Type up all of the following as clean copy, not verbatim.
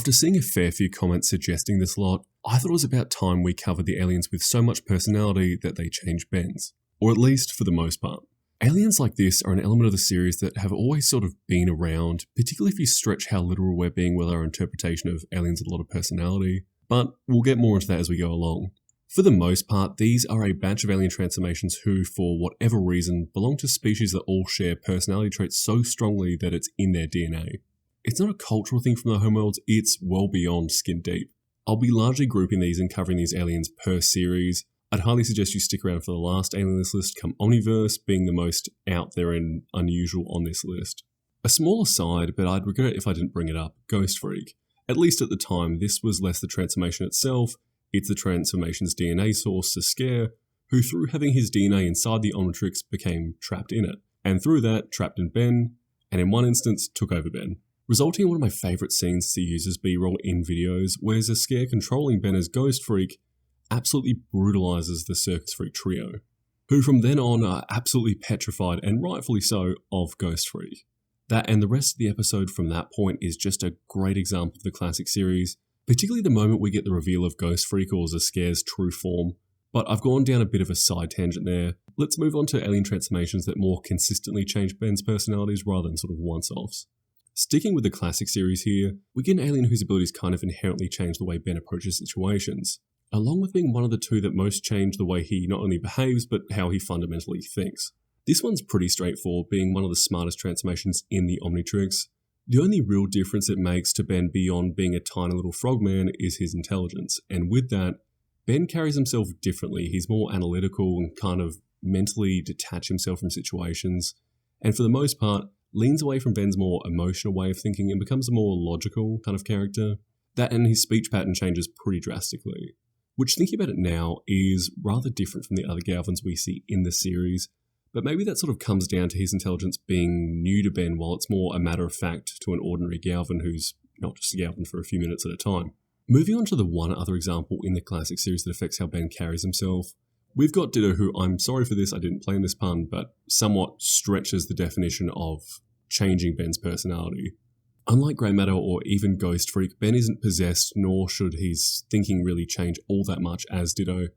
After seeing a fair few comments suggesting this lot, I thought it was about time we covered the aliens with so much personality that they change bends. Or at least for the most part. Aliens like this are an element of the series that have always sort of been around, particularly if you stretch how literal we're being with our interpretation of aliens with a lot of personality, but we'll get more into that as we go along. For the most part, these are a batch of alien transformations who, for whatever reason, belong to species that all share personality traits so strongly that it's in their DNA. It's not a cultural thing from the homeworlds, it's well beyond skin deep. I'll be largely grouping these and covering these aliens per series. I'd highly suggest you stick around for the last alien on this list, come Omniverse being the most out there and unusual on this list. A small aside, but I'd regret it if I didn't bring it up, Ghost Freak. At least at the time, this was less the transformation itself, it's the transformation's DNA source, Scare, who through having his DNA inside the Omnitrix became trapped in it, and through that, trapped in Ben, and in one instance, took over Ben, resulting in one of my favourite scenes to use as B-roll in videos, where Scare controlling Ben as Ghost Freak absolutely brutalises the Circus Freak trio, who from then on are absolutely petrified, and rightfully so, of Ghost Freak. That and the rest of the episode from that point is just a great example of the classic series, particularly the moment we get the reveal of Ghost Freak or Scare's true form. But I've gone down a bit of a side tangent there. Let's move on to alien transformations that more consistently change Ben's personalities rather than sort of once-offs. Sticking with the classic series here, we get an alien whose abilities kind of inherently change the way Ben approaches situations, along with being one of the two that most change the way he not only behaves, but how he fundamentally thinks. This one's pretty straightforward, being one of the smartest transformations in the Omnitrix. The only real difference it makes to Ben beyond being a tiny little frogman is his intelligence, and with that, Ben carries himself differently. He's more analytical and kind of mentally detach himself from situations, and for the most part, leans away from Ben's more emotional way of thinking and becomes a more logical kind of character. That and his speech pattern changes pretty drastically, which, thinking about it now, is rather different from the other Galvins we see in the series, but maybe that sort of comes down to his intelligence being new to Ben, while it's more a matter of fact to an ordinary Galvin who's not just a Galvin for a few minutes at a time. Moving on to the one other example in the classic series that affects how Ben carries himself, we've got Ditto, who, I'm sorry for this, I didn't plan this pun, but somewhat stretches the definition of changing Ben's personality. Unlike Grey Matter or even Ghost Freak, Ben isn't possessed, nor should his thinking really change all that much as Ditto.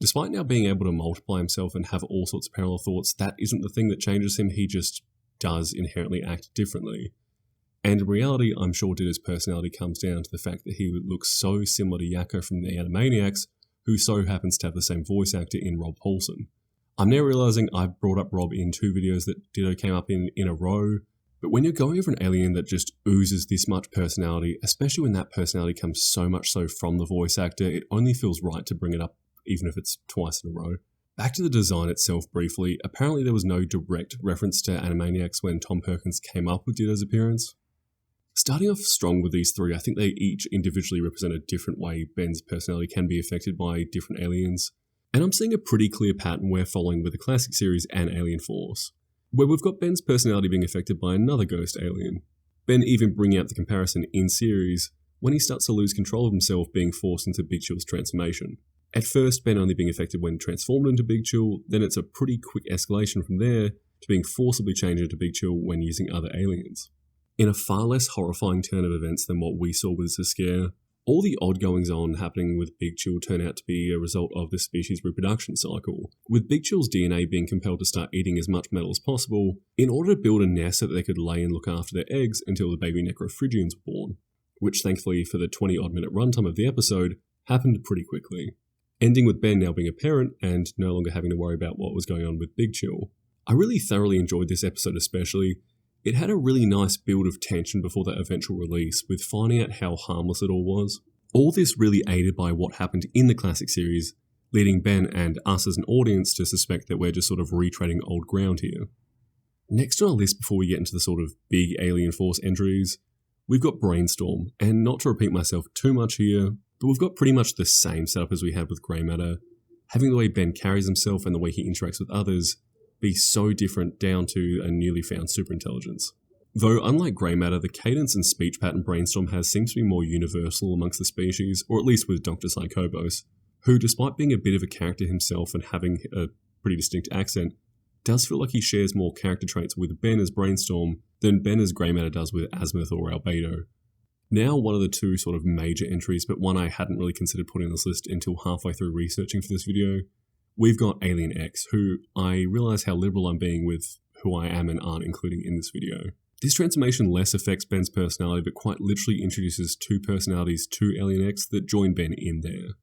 Despite now being able to multiply himself and have all sorts of parallel thoughts, that isn't the thing that changes him, he just does inherently act differently. And in reality, I'm sure Ditto's personality comes down to the fact that he looks so similar to Yakko from the Animaniacs, who so happens to have the same voice actor in Rob Paulsen. I'm now realising I've brought up Rob in 2 videos that Ditto came up in a row, but when you're going over an alien that just oozes this much personality, especially when that personality comes so much so from the voice actor, it only feels right to bring it up, even if it's twice in a row. Back to the design itself briefly, apparently there was no direct reference to Animaniacs when Tom Perkins came up with Ditto's appearance. Starting off strong with these 3, I think they each individually represent a different way Ben's personality can be affected by different aliens, and I'm seeing a pretty clear pattern we're following with the classic series and Alien Force, where we've got Ben's personality being affected by another ghost alien. Ben even bringing out the comparison in series when he starts to lose control of himself, being forced into Big Chill's transformation. At first, Ben only being affected when transformed into Big Chill, then it's a pretty quick escalation from there to being forcibly changed into Big Chill when using other aliens. In a far less horrifying turn of events than what we saw with Scare, all the odd goings-on happening with Big Chill turn out to be a result of the species' reproduction cycle, with Big Chill's DNA being compelled to start eating as much metal as possible in order to build a nest so that they could lay and look after their eggs until the baby Necrophrygians were born, which thankfully for the 20-odd minute runtime of the episode, happened pretty quickly, ending with Ben now being a parent and no longer having to worry about what was going on with Big Chill. I really thoroughly enjoyed this episode especially. It had a really nice build of tension before that eventual release, with finding out how harmless it all was. All this really aided by what happened in the classic series, leading Ben and us as an audience to suspect that we're just sort of retreading old ground here. Next on our list before we get into the sort of big Alien Force entries, we've got Brainstorm, and not to repeat myself too much here, but we've got pretty much the same setup as we had with Grey Matter, having the way Ben carries himself and the way he interacts with others be so different down to a newly found superintelligence. Though unlike Grey Matter, the cadence and speech pattern Brainstorm has seems to be more universal amongst the species, or at least with Dr. Psychobos, who, despite being a bit of a character himself and having a pretty distinct accent, does feel like he shares more character traits with Ben as Brainstorm than Ben as Grey Matter does with Azimuth or Albedo. Now one of the two sort of major entries, but one I hadn't really considered putting on this list until halfway through researching for this video. We've got Alien X, who I realise how liberal I'm being with who I am and aren't including in this video. This transformation less affects Ben's personality, but quite literally introduces two personalities to Alien X that join Ben in there,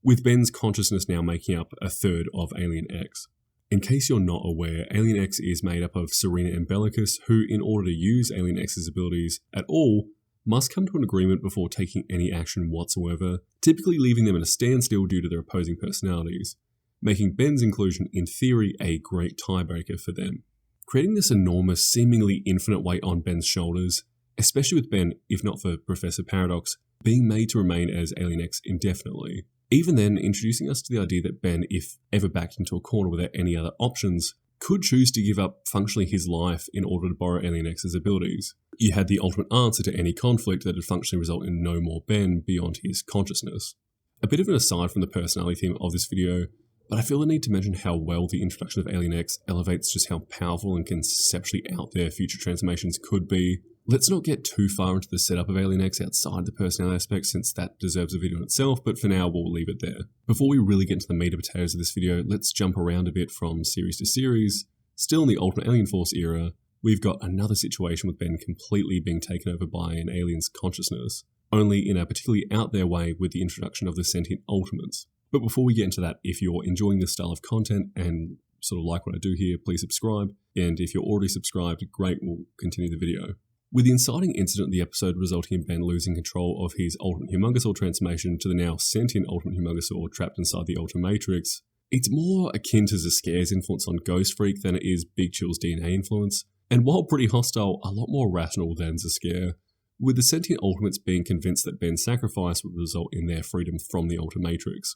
with Ben's consciousness now making up a third of Alien X. In case you're not aware, Alien X is made up of Serena and Bellicus, who, in order to use Alien X's abilities at all, must come to an agreement before taking any action whatsoever, typically leaving them at a standstill due to their opposing personalities, making Ben's inclusion, in theory, a great tiebreaker for them. Creating this enormous, seemingly infinite weight on Ben's shoulders, especially with Ben, if not for Professor Paradox, being made to remain as Alien X indefinitely. Even then, introducing us to the idea that Ben, if ever backed into a corner without any other options, could choose to give up functionally his life in order to borrow Alien X's abilities. You had the ultimate answer to any conflict that would functionally result in no more Ben beyond his consciousness. A bit of an aside from the personality theme of this video, but I feel the need to mention how well the introduction of Alien X elevates just how powerful and conceptually out there future transformations could be. Let's not get too far into the setup of Alien X outside the personality aspect, since that deserves a video in itself, but for now we'll leave it there. Before we really get into the meat and potatoes of this video, let's jump around a bit from series to series. Still in the Ultimate Alien Force era, we've got another situation with Ben completely being taken over by an alien's consciousness, only in a particularly out there way with the introduction of the Sentient Ultimates. But before we get into that, if you're enjoying this style of content and sort of like what I do here, please subscribe. And if you're already subscribed, great, we'll continue the video. With the inciting incident of the episode resulting in Ben losing control of his Ultimate Humungosaur transformation to the now sentient Ultimate Humungosaur trapped inside the Ultimatrix, it's more akin to Zascare's influence on Ghost Freak than it is Big Chill's DNA influence, and while pretty hostile, a lot more rational than Zascare, with the Sentient Ultimates being convinced that Ben's sacrifice would result in their freedom from the Ultimatrix.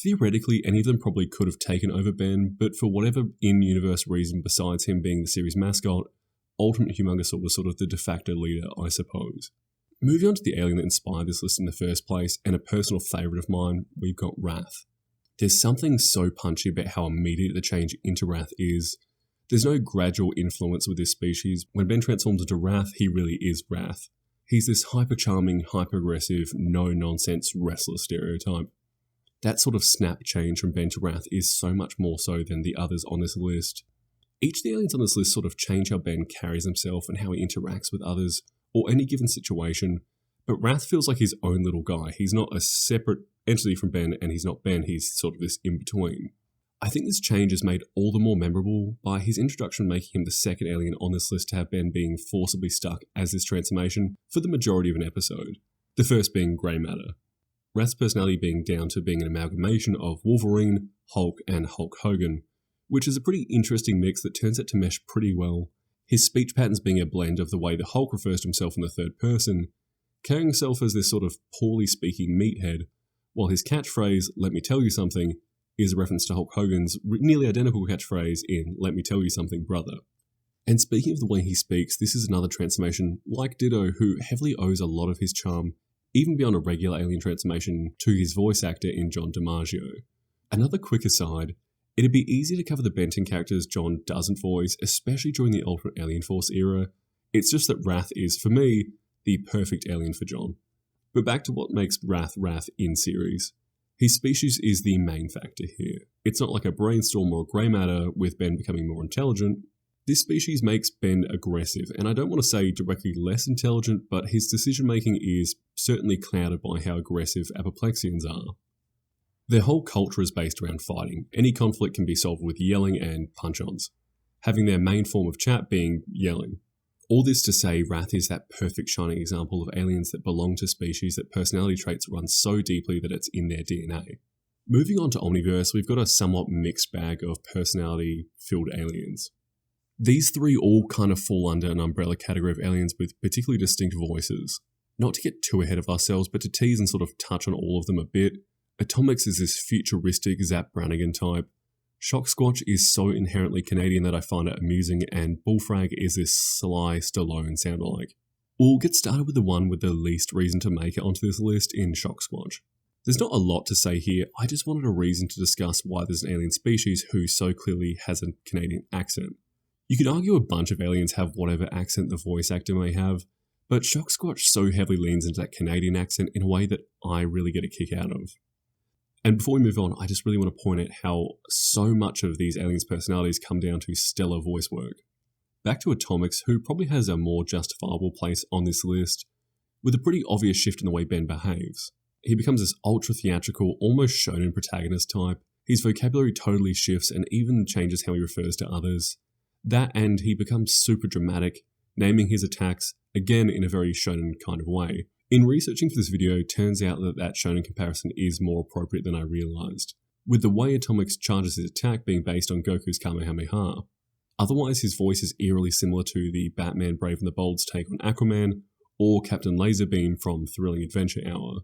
Theoretically, any of them probably could have taken over Ben, but for whatever in-universe reason besides him being the series mascot, Ultimate Humungosaur was sort of the de facto leader, I suppose. Moving on to the alien that inspired this list in the first place, and a personal favourite of mine, we've got Rath. There's something so punchy about how immediate the change into Rath is. There's no gradual influence with this species. When Ben transforms into Rath, he really is Rath. He's this hyper-charming, hyper-aggressive, no-nonsense wrestler stereotype. That sort of snap change from Ben to Rath is so much more so than the others on this list. Each of the aliens on this list sort of change how Ben carries himself and how he interacts with others, or any given situation, but Rath feels like his own little guy. He's not a separate entity from Ben, and he's not Ben, he's sort of this in-between. I think this change is made all the more memorable by his introduction making him the second alien on this list to have Ben being forcibly stuck as this transformation for the majority of an episode, the first being Grey Matter. Rath's personality being down to being an amalgamation of Wolverine, Hulk, and Hulk Hogan, which is a pretty interesting mix that turns out to mesh pretty well. His speech patterns being a blend of the way the Hulk refers to himself in the third person, carrying himself as this sort of poorly speaking meathead, while his catchphrase, "Let me tell you something," is a reference to Hulk Hogan's nearly identical catchphrase in "Let me tell you something, brother." And speaking of the way he speaks, this is another transformation, like Ditto, who heavily owes a lot of his charm, even beyond a regular alien transformation, to his voice actor in John DiMaggio. Another quick aside, it'd be easy to cover the Benton characters John doesn't voice, especially during the Ultimate Alien Force era. It's just that Rath is, for me, the perfect alien for John. But back to what makes Rath Rath in series. His species is the main factor here. It's not like a brainstorm or a grey matter with Ben becoming more intelligent. This species makes Ben aggressive, and I don't want to say directly less intelligent, but his decision making is certainly clouded by how aggressive Apoplexians are. Their whole culture is based around fighting. Any conflict can be solved with yelling and punch-ons, having their main form of chat being yelling. All this to say, Rath is that perfect shining example of aliens that belong to species that personality traits run so deeply that it's in their DNA. Moving on to Omniverse, we've got a somewhat mixed bag of personality-filled aliens. These three all kind of fall under an umbrella category of aliens with particularly distinct voices. Not to get too ahead of ourselves, but to tease and sort of touch on all of them a bit, Atomics is this futuristic Zap Brannigan type. Shock Squatch is so inherently Canadian that I find it amusing, and Bullfrag is this sly Stallone sound-alike. We'll get started with the one with the least reason to make it onto this list in Shock Squatch. There's not a lot to say here, I just wanted a reason to discuss why there's an alien species who so clearly has a Canadian accent. You could argue a bunch of aliens have whatever accent the voice actor may have, But Shock Squatch so heavily leans into that Canadian accent in a way that I really get a kick out of. And before we move on, I just really want to point out how so much of these aliens' personalities come down to stellar voice work. Back to Atomics, who probably has a more justifiable place on this list, with a pretty obvious shift in the way Ben behaves. He becomes this ultra-theatrical, almost shonen protagonist type. His vocabulary totally shifts and even changes how he refers to others. That and he becomes super dramatic, naming his attacks, again in a very shonen kind of way. In researching for this video, it turns out that shonen comparison is more appropriate than I realised, with the way Atomics charges his attack being based on Goku's Kamehameha. Otherwise, his voice is eerily similar to the Batman Brave and the Bold's take on Aquaman, or Captain Laserbeam from Thrilling Adventure Hour.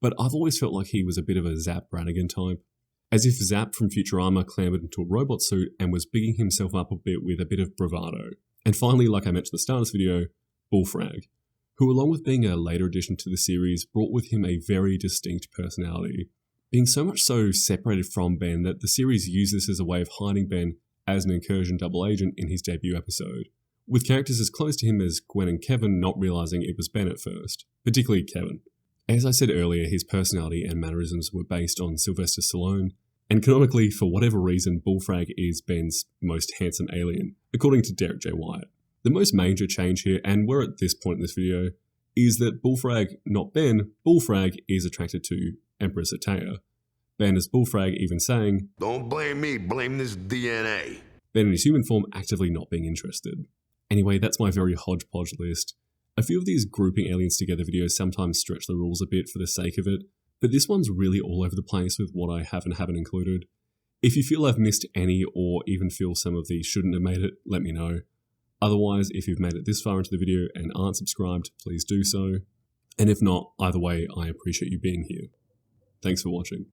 But I've always felt like he was a bit of a Zap Brannigan type, as if Zap from Futurama clambered into a robot suit and was bigging himself up a bit with a bit of bravado. And finally, like I mentioned at the start of this video, Bullfrag, who along with being a later addition to the series, brought with him a very distinct personality, being so much so separated from Ben that the series used this as a way of hiding Ben as an incursion double agent in his debut episode, with characters as close to him as Gwen and Kevin not realising it was Ben at first, particularly Kevin. As I said earlier, his personality and mannerisms were based on Sylvester Stallone, and canonically, for whatever reason, Bullfrag is Ben's most handsome alien, according to Derek J. Wyatt. The most major change here, and we're at this point in this video, is that Bullfrag, not Ben, Bullfrag is attracted to Empress Ataya. Ben as Bullfrag even saying, "Don't blame me, blame this DNA." Ben in his human form actively not being interested. Anyway, that's my very hodgepodge list. A few of these grouping aliens together videos sometimes stretch the rules a bit for the sake of it, but this one's really all over the place with what I have and haven't included. If you feel I've missed any or even feel some of these shouldn't have made it, let me know. Otherwise, if you've made it this far into the video and aren't subscribed, please do so. And if not, either way, I appreciate you being here. Thanks for watching.